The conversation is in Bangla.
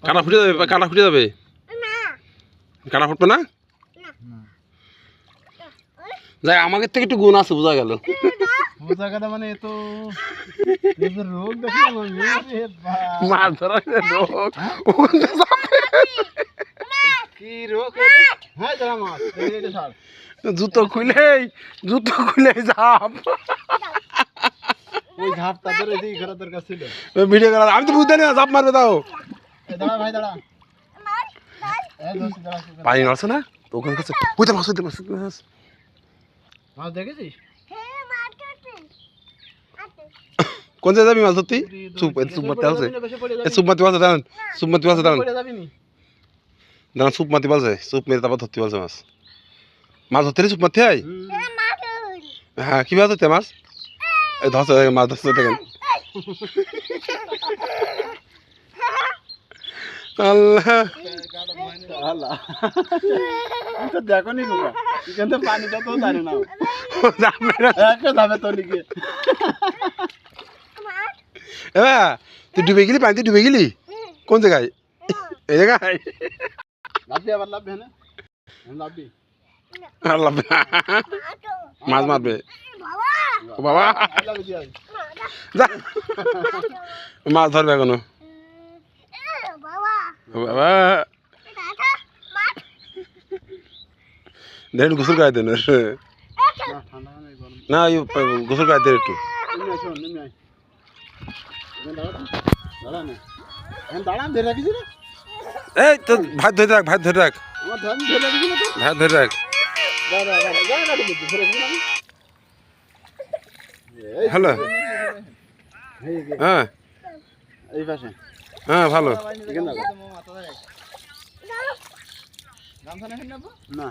কাটা ফুটে যাবে, কাটা ফুটে যাবে, কাটা ফুটবে না। যাই আমাকে থেকে একটু গুণ আছে, বোঝা গেল। বোঝা গেল মানে তো রোগ দেখলাম মাছ ধরার রোগ কি রোগ? হ্যাঁ যারা মাছ জুতো খুলেই ঝাপ। ওই ঝাপ তাদের এই ঘোরা দরকার ছিল। ভিডিও করা আমি তো বুঝতে না, ঝাপ মারবে দাও। দাঁড়া ভাই দাঁড়া, পানি নড়ছে না তো, ওখানে কাছে বুঝতে মাছ হইতে মাছ মাছ দেখেছিস? কোন জায়গায় যাবি মাছ ধরতে? সুপ মারতে আছে, সুপ মারতে পারছে, দাঁড়ান সুপ মারতে পারছে, দাঁড়ান দাঁড়ান, সুপ মারতে পারছে, সুপ মেরে তারপর ধরতে পারছে মাছ। মাছ ধরতে সুপ মারতে হয়। হ্যাঁ কি মাছ ধরতে মাছ? এই ধরছে মাছ ধরছে, দেখেন আল্লাহ দেখো নি বাবা, এখানে পানিটা তো জানে না, যাবে তো লিখে। তুই ডুবে গেলি, পানিতে ডুবে গেলি? কোন জায়গায়? এই জায়গায় লাভবি, আবার লাভবি না, লাভবি আর লাভবে না, মাছ মারবে। ও বাবা যা, মাছ ধরবে এখনো। বাবা দেখেন গোসল করাই দেন না, গোসল করাই দেন একটু। এই তো ভাত ধরে রাখ, ভাত ধরে রাখ, ভাত ধরে রাখ। হ্যালো, হ্যাঁ এই পাশে হ্যাঁ ভালো। না